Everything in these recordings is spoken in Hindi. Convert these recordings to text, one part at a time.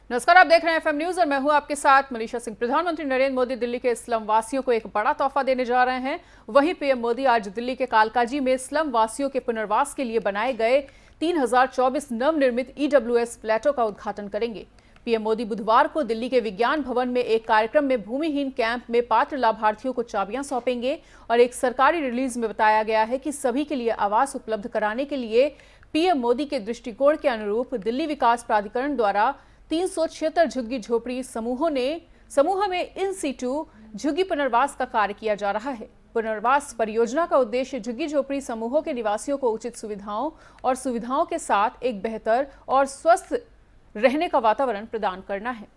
नमस्कार, आप देख रहे हैं एफएम न्यूज और मैं हूं आपके साथ मनीषा सिंह। प्रधानमंत्री नरेंद्र मोदी दिल्ली के स्लम वासियों को एक बड़ा तोहफा देने जा रहे हैं। वहीं पीएम मोदी आज दिल्ली के कालकाजी में स्लम वासियों के पुनर्वास के लिए बनाए गए 3024 नवनिर्मित ईडब्ल्यूएस फ्लैटों का उद्घाटन करेंगे। पीएम मोदी बुधवार को दिल्ली के विज्ञान भवन में एक कार्यक्रम में भूमिहीन कैंप में पात्र लाभार्थियों को चाबियां सौंपेंगे और एक सरकारी रिलीज में बताया गया है कि सभी के लिए आवास उपलब्ध कराने के लिए पीएम मोदी के दृष्टिकोण के अनुरूप दिल्ली विकास प्राधिकरण द्वारा 376 झुग्गी झोपड़ी समूह में इन सीटू झुग्गी पुनर्वास का कार्य किया जा रहा है। पुनर्वास परियोजना का उद्देश्य झुग्गी झोपड़ी समूहों के निवासियों को उचित सुविधाओं के साथ एक बेहतर और स्वस्थ रहने का वातावरण प्रदान करना है।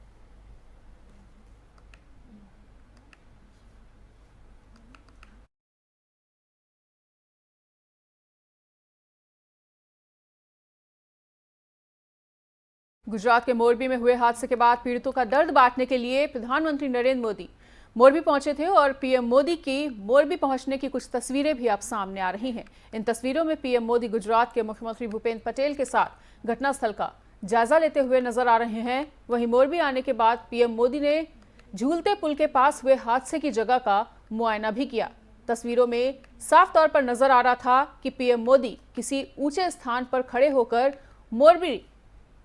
गुजरात के मोरबी में हुए हादसे के बाद पीड़ितों का दर्द बांटने के लिए प्रधानमंत्री नरेंद्र मोदी मोरबी पहुंचे थे और पीएम मोदी की मोरबी पहुंचने की कुछ तस्वीरें भी अब सामने आ रही हैं। इन तस्वीरों में पीएम मोदी गुजरात के मुख्यमंत्री भूपेंद्र पटेल के साथ घटनास्थल का जायजा लेते हुए नजर आ रहे हैं। वहीं मोरबी आने के बाद पीएम मोदी ने झूलते पुल के पास हुए हादसे की जगह का मुआयना भी किया। तस्वीरों में साफ तौर पर नजर आ रहा था कि पीएम मोदी किसी ऊंचे स्थान पर खड़े होकर मोरबी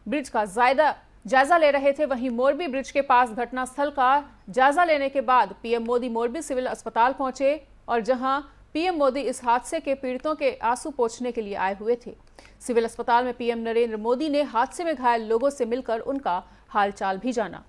ब्रिज का जायजा ले रहे थे। वहीं मोरबी ब्रिज के पास घटनास्थल का जायजा लेने के बाद पीएम मोदी मोरबी सिविल अस्पताल पहुंचे और जहां पीएम मोदी इस हादसे के पीड़ितों के आंसू पोंछने के लिए आए हुए थे। सिविल अस्पताल में पीएम नरेंद्र मोदी ने हादसे में घायल लोगों से मिलकर उनका हालचाल भी जाना।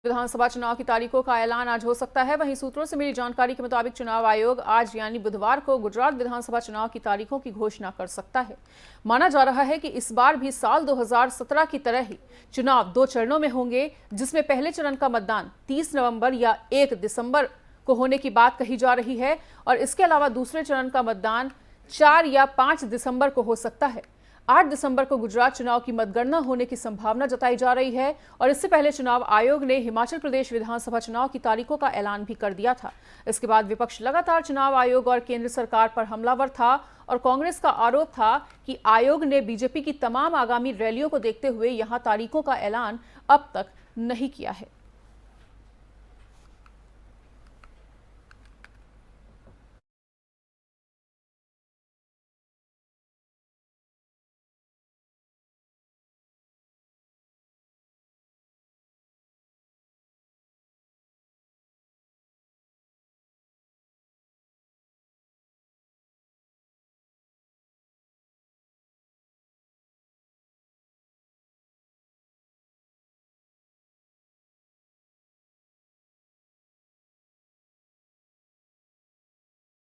विधानसभा चुनाव की तारीखों का ऐलान आज हो सकता है। वहीं सूत्रों से मिली जानकारी के मुताबिक चुनाव आयोग आज यानी बुधवार को गुजरात विधानसभा चुनाव की तारीखों की घोषणा कर सकता है। माना जा रहा है कि इस बार भी साल 2017 की तरह ही चुनाव 2 चरणों में होंगे, जिसमें पहले चरण का मतदान 30 नवंबर या 1 दिसंबर को होने की बात कही जा रही है और इसके अलावा दूसरे चरण का मतदान 4 या 5 दिसंबर को हो सकता है। 8 दिसंबर को गुजरात चुनाव की मतगणना होने की संभावना जताई जा रही है और इससे पहले चुनाव आयोग ने हिमाचल प्रदेश विधानसभा चुनाव की तारीखों का ऐलान भी कर दिया था। इसके बाद विपक्ष लगातार चुनाव आयोग और केंद्र सरकार पर हमलावर था और कांग्रेस का आरोप था कि आयोग ने बीजेपी की तमाम आगामी रैलियों को देखते हुए यहां तारीखों का ऐलान अब तक नहीं किया है।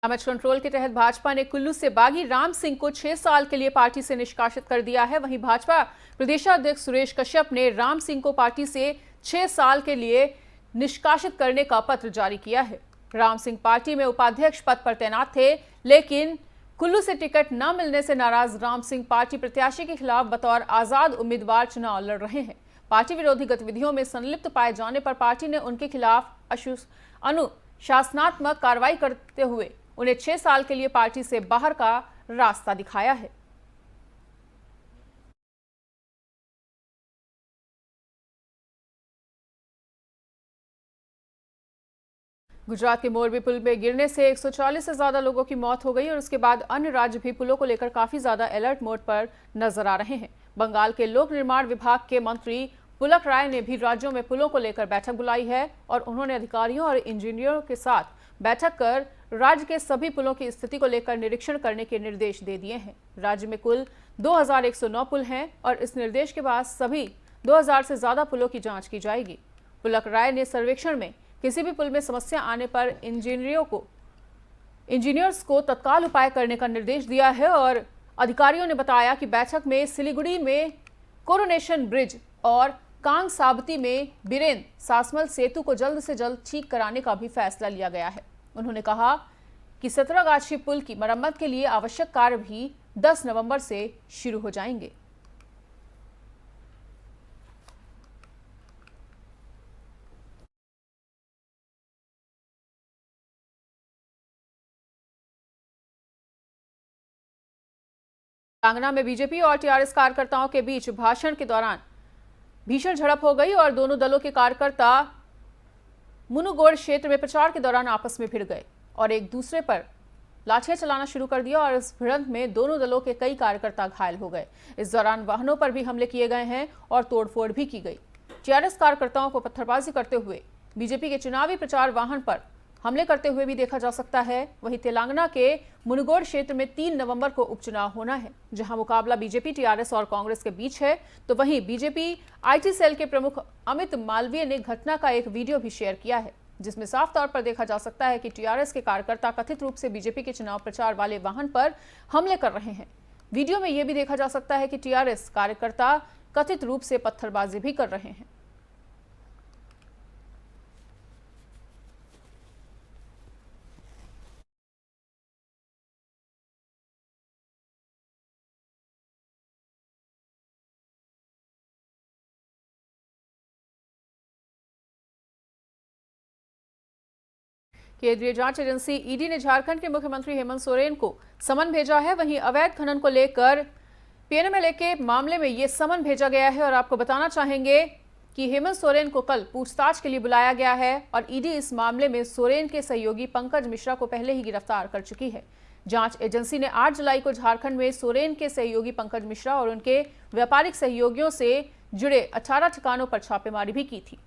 डैमेज कंट्रोल के तहत भाजपा ने कुल्लू से बागी राम सिंह को 6 साल के लिए पार्टी से निष्कासित कर दिया है। वहीं भाजपा प्रदेशाध्यक्ष सुरेश कश्यप ने राम सिंह को पार्टी से 6 साल के लिए निष्कासित करने का पत्र जारी किया है। राम सिंह पार्टी में उपाध्यक्ष पद पर तैनात थे, लेकिन कुल्लू से टिकट न मिलने से नाराज राम सिंह पार्टी प्रत्याशी के खिलाफ बतौर आजाद उम्मीदवार चुनाव लड़ रहे हैं। पार्टी विरोधी गतिविधियों में संलिप्त पाए जाने पर पार्टी ने उनके खिलाफ अनुशासनात्मक कार्रवाई करते हुए उन्हें 6 साल के लिए पार्टी से बाहर का रास्ता दिखाया है। गुजरात के मोरबी पुल में गिरने से 140 से ज्यादा लोगों की मौत हो गई और उसके बाद अन्य राज्य भी पुलों को लेकर काफी ज्यादा अलर्ट मोड पर नजर आ रहे हैं। बंगाल के लोक निर्माण विभाग के मंत्री पुलक राय ने भी राज्यों में पुलों को लेकर बैठक बुलाई है और उन्होंने अधिकारियों और इंजीनियरों के साथ बैठक कर राज्य के सभी पुलों की स्थिति को लेकर निरीक्षण करने के निर्देश दे दिए हैं। राज्य में कुल 2109 पुल हैं और इस निर्देश के बाद सभी 2000 से ज्यादा पुलों की जांच की जाएगी। पुलक राय ने सर्वेक्षण में किसी भी पुल में समस्या आने पर इंजीनियर्स को तत्काल उपाय करने का निर्देश दिया है और अधिकारियों ने बताया कि बैठक में सिलीगुड़ी में कोरोनेशन ब्रिज और कांग साबती में बीरेन सासमल सेतु को जल्द से जल्द ठीक कराने का भी फैसला लिया गया है। उन्होंने कहा कि 17 पुल की मरम्मत के लिए आवश्यक कार्य भी 10 नवंबर से शुरू हो जाएंगे। तेलंगाना में बीजेपी और टीआरएस कार्यकर्ताओं के बीच भाषण के दौरान भीषण झड़प हो गई और दोनों दलों के कार्यकर्ता मुनुगोड़ क्षेत्र में प्रचार के दौरान आपस में भिड़ गए और एक दूसरे पर लाठियां चलाना शुरू कर दिया और इस भिड़ंत में दोनों दलों के कई कार्यकर्ता घायल हो गए। इस दौरान वाहनों पर भी हमले किए गए हैं और तोड़फोड़ भी की गई। टीआरएस कार्यकर्ताओं को पत्थरबाजी करते हुए बीजेपी के चुनावी प्रचार वाहन पर हमले करते हुए भी देखा जा सकता है। वहीं तेलंगाना के मुनुगोड़ क्षेत्र में 3 नवंबर को उपचुनाव होना है, जहां मुकाबला बीजेपी, टीआरएस और कांग्रेस के बीच है। तो वहीं बीजेपी आईटी सेल के प्रमुख अमित मालवीय ने घटना का एक वीडियो भी शेयर किया है, जिसमें साफ तौर पर देखा जा सकता है कि टीआरएस के कार्यकर्ता कथित रूप से बीजेपी के चुनाव प्रचार वाले वाहन पर हमले कर रहे हैं। वीडियो में यह भी देखा जा सकता है कि टीआरएस कार्यकर्ता कथित रूप से पत्थरबाजी भी कर रहे हैं। केंद्रीय जांच एजेंसी ईडी ने झारखंड के मुख्यमंत्री हेमंत सोरेन को समन भेजा है। वहीं अवैध खनन को लेकर पीएनएमएलए के मामले में ये समन भेजा गया है और आपको बताना चाहेंगे कि हेमंत सोरेन को कल पूछताछ के लिए बुलाया गया है और ईडी इस मामले में सोरेन के सहयोगी पंकज मिश्रा को पहले ही गिरफ्तार कर चुकी है। जांच एजेंसी ने 8 जुलाई को झारखंड में सोरेन के सहयोगी पंकज मिश्रा और उनके व्यापारिक सहयोगियों से जुड़े 18 ठिकानों पर छापेमारी भी की थी।